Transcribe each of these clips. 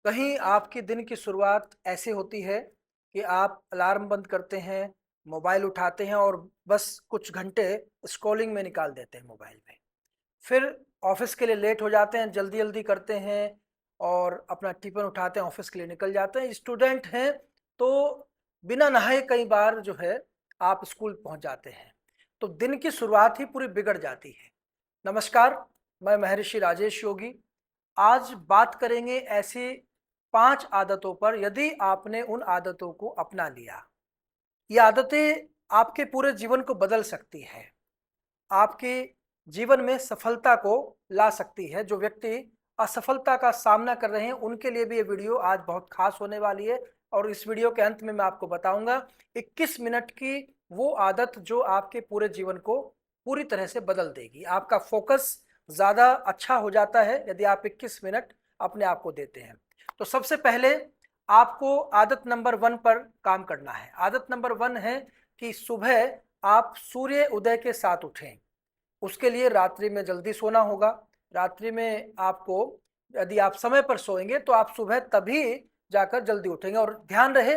कहीं आपकी दिन की शुरुआत ऐसे होती है कि आप अलार्म बंद करते हैं, मोबाइल उठाते हैं और बस कुछ घंटे स्क्रॉलिंग में निकाल देते हैं मोबाइल में। फिर ऑफिस के लिए लेट हो जाते हैं, जल्दी-जल्दी करते हैं और अपना टिफ़िन उठाते हैं, ऑफिस के लिए निकल जाते हैं। स्टूडेंट हैं तो बिना नहाए कई बार जो है आप स्कूल पहुंच जाते हैं। तो दिन की शुरुआत ही पूरी बिगड़ जाती है। नमस्कार, मैं महर्षि राजेश योगी। आज बात करेंगे ऐसी 5 आदतों पर, यदि आपने उन आदतों को अपना लिया, ये आदतें आपके पूरे जीवन को बदल सकती है, आपके जीवन में सफलता को ला सकती है। जो व्यक्ति असफलता का सामना कर रहे हैं, उनके लिए भी ये वीडियो आज बहुत खास होने वाली है और इस वीडियो के अंत में मैं आपको बताऊंगा 21 मिनट की वो आदत जो आपके पूरे जीवन को पूरी तरह से बदल देगी। आपका फोकस ज़्यादा अच्छा हो जाता है यदि आप 21 मिनट अपने आप को देते हैं। तो सबसे पहले आपको आदत नंबर 1 पर काम करना है। आदत नंबर 1 है कि सुबह आप सूर्य उदय के साथ उठें। उसके लिए रात्रि में जल्दी सोना होगा। रात्रि में आपको, यदि आप समय पर सोएंगे तो आप सुबह तभी जाकर जल्दी उठेंगे। और ध्यान रहे,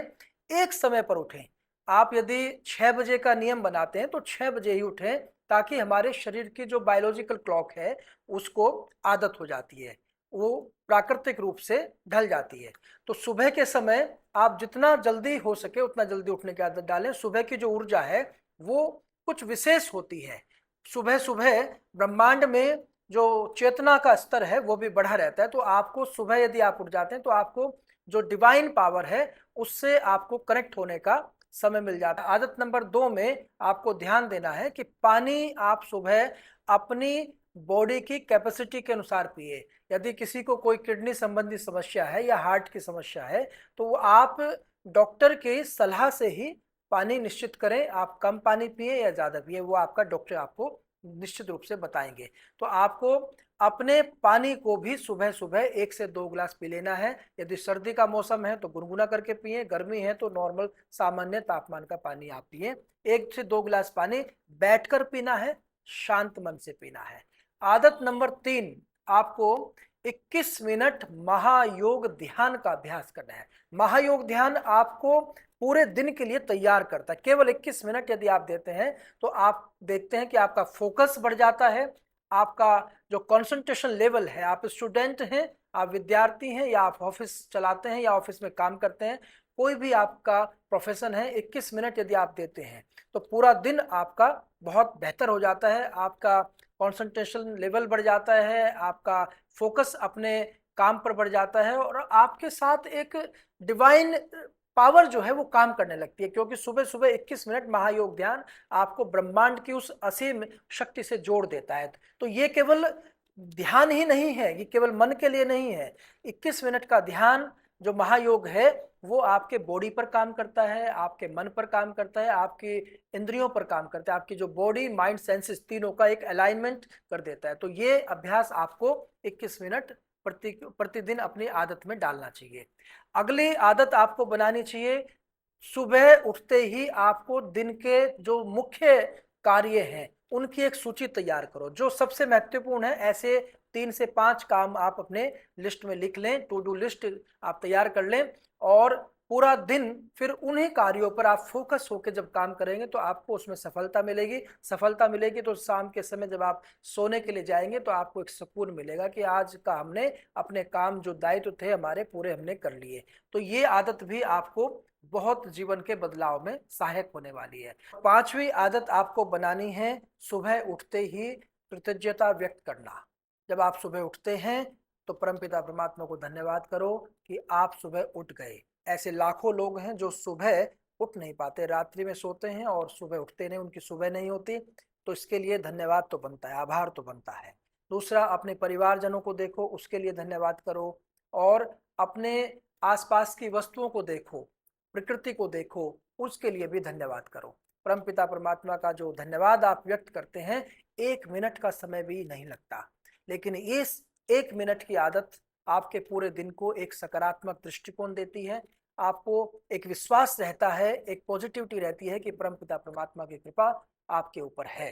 एक समय पर उठें। आप यदि 6 बजे का नियम बनाते हैं तो 6 बजे ही उठें, ताकि हमारे शरीर की जो बायोलॉजिकल क्लॉक है उसको आदत हो जाती है, वो प्राकृतिक रूप से ढल जाती है। तो सुबह के समय आप जितना जल्दी हो सके उतना जल्दी उठने की आदत डालें। सुबह की जो ऊर्जा है वो कुछ विशेष होती है। सुबह सुबह ब्रह्मांड में जो चेतना का स्तर है वो भी बढ़ा रहता है। तो आपको सुबह यदि आप उठ जाते हैं तो आपको जो डिवाइन पावर है उससे आपको कनेक्ट होने का समय मिल जाता है। आदत नंबर 2 में आपको ध्यान देना है कि पानी आप सुबह अपनी बॉडी की कैपेसिटी के अनुसार पिए। यदि किसी को कोई किडनी संबंधी समस्या है या हार्ट की समस्या है तो आप डॉक्टर की सलाह से ही पानी निश्चित करें। आप कम पानी पिए या ज़्यादा पिए, वो आपका डॉक्टर आपको निश्चित रूप से बताएंगे। तो आपको अपने पानी को भी सुबह सुबह 1 से 2 गिलास पी लेना है। यदि सर्दी का मौसम है तो गुनगुना करके पिए, गर्मी है तो नॉर्मल सामान्य तापमान का पानी आप पिए। 1 से 2 गिलास पानी बैठकर पीना है, शांत मन से पीना है। आदत नंबर 3, आपको 21 मिनट महायोग ध्यान का अभ्यास करना है। महायोग ध्यान आपको पूरे दिन के लिए तैयार करता है। केवल 21 मिनट यदि आप देते हैं तो आप देखते हैं कि आपका फोकस बढ़ जाता है। आपका जो कंसंट्रेशन लेवल है, आप स्टूडेंट हैं, आप विद्यार्थी हैं या आप ऑफिस चलाते हैं या ऑफिस में काम करते हैं, कोई भी आपका प्रोफेशन है, 21 मिनट यदि आप देते हैं तो पूरा दिन आपका बहुत बेहतर हो जाता है। आपका कंसंट्रेशन लेवल बढ़ जाता है, आपका फोकस अपने काम पर बढ़ जाता है और आपके साथ एक डिवाइन पावर जो है वो काम करने लगती है। क्योंकि सुबह सुबह 21 मिनट महायोग ध्यान आपको ब्रह्मांड की उस असीम शक्ति से जोड़ देता है। तो ये केवल ध्यान ही नहीं है, ये केवल मन के लिए नहीं है। 21 मिनट का ध्यान जो महायोग है वो आपके बॉडी पर काम करता है, आपके मन पर काम करता है, आपकी इंद्रियों पर काम करता है। आपकी जो बॉडी माइंड सेंसेस तीनों का एक अलाइनमेंट कर देता है। तो ये अभ्यास आपको 21 मिनट प्रतिदिन अपनी आदत में डालना चाहिए। अगली आदत आपको बनानी चाहिए, सुबह उठते ही आपको दिन के जो मुख्य कार्य हैं उनकी एक सूची तैयार करो। जो सबसे महत्वपूर्ण है, ऐसे 3 से 5 काम आप अपने लिस्ट में लिख लें, टू डू लिस्ट आप तैयार कर लें और पूरा दिन फिर उन्हीं कार्यों पर आप फोकस होकर जब काम करेंगे तो आपको उसमें सफलता मिलेगी। सफलता मिलेगी तो शाम के समय जब आप सोने के लिए जाएंगे तो आपको एक सुकून मिलेगा कि आज का हमने अपने काम जो दायित्व थे हमारे पूरे हमने कर लिए। तो ये आदत भी आपको बहुत जीवन के बदलाव में सहायक होने वाली है। 5वीं आदत आपको बनानी है, सुबह उठते ही कृतज्ञता व्यक्त करना। जब आप सुबह उठते हैं तो परमपिता परमात्मा को धन्यवाद करो कि आप सुबह उठ गए। ऐसे लाखों लोग हैं जो सुबह उठ नहीं पाते, रात्रि में सोते हैं और सुबह उठते नहीं, उनकी सुबह नहीं होती। तो इसके लिए धन्यवाद तो बनता है, आभार तो बनता है। दूसरा, अपने परिवारजनों को देखो, उसके लिए धन्यवाद करो और अपने आसपास की वस्तुओं को देखो, प्रकृति को देखो, उसके लिए भी धन्यवाद करो। परमपिता परमात्मा का जो धन्यवाद आप व्यक्त करते हैं, 1 मिनट का समय भी नहीं लगता। लेकिन इस 1 मिनट की आदत आपके पूरे दिन को एक सकारात्मक दृष्टिकोण देती है। आपको एक विश्वास रहता है, एक पॉजिटिविटी रहती है कि परमपिता परमात्मा की कृपा आपके ऊपर है।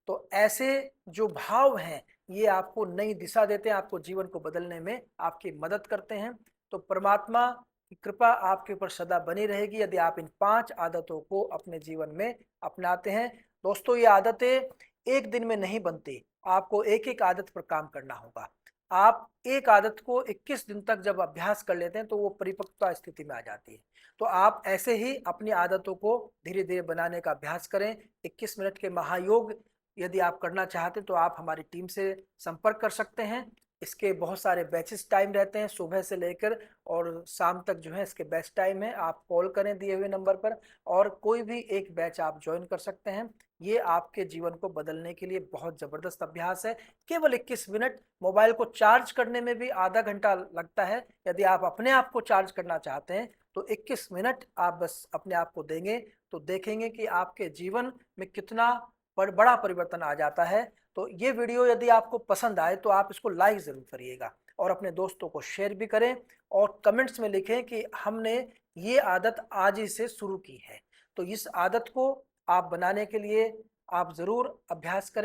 तो ऐसे जो भाव हैं ये आपको नई दिशा देते हैं, आपको जीवन को बदलने में आपकी मदद करते हैं। तो परमात्मा की कृपा आपके ऊपर सदा बनी रहेगी यदि आप इन 5 आदतों को अपने जीवन में अपनाते हैं। दोस्तों, ये आदतें एक दिन में नहीं बनती, आपको एक एक आदत पर काम करना होगा। आप एक आदत को 21 दिन तक जब अभ्यास कर लेते हैं तो वो परिपक्वता स्थिति में आ जाती है। तो आप ऐसे ही अपनी आदतों को धीरे धीरे बनाने का अभ्यास करें। 21 मिनट के महायोग यदि आप करना चाहते हैं तो आप हमारी टीम से संपर्क कर सकते हैं। इसके बहुत सारे बैचेस टाइम रहते हैं, सुबह से लेकर और शाम तक जो है इसके बैच टाइम है। आप कॉल करें दिए हुए नंबर पर और कोई भी एक बैच आप ज्वाइन कर सकते हैं। ये आपके जीवन को बदलने के लिए बहुत जबरदस्त अभ्यास है। केवल 21 मिनट, मोबाइल को चार्ज करने में भी आधा घंटा लगता है। यदि आप अपने आप को चार्ज करना चाहते हैं तो 21 मिनट आप बस अपने आप को देंगे तो देखेंगे कि आपके जीवन में कितना बड़ा परिवर्तन आ जाता है। तो ये वीडियो यदि आपको पसंद आए तो आप इसको लाइक जरूर करिएगा और अपने दोस्तों को शेयर भी करें और कमेंट्स में लिखें कि हमने ये आदत आज ही से शुरू की है। तो इस आदत को आप बनाने के लिए आप जरूर अभ्यास करें।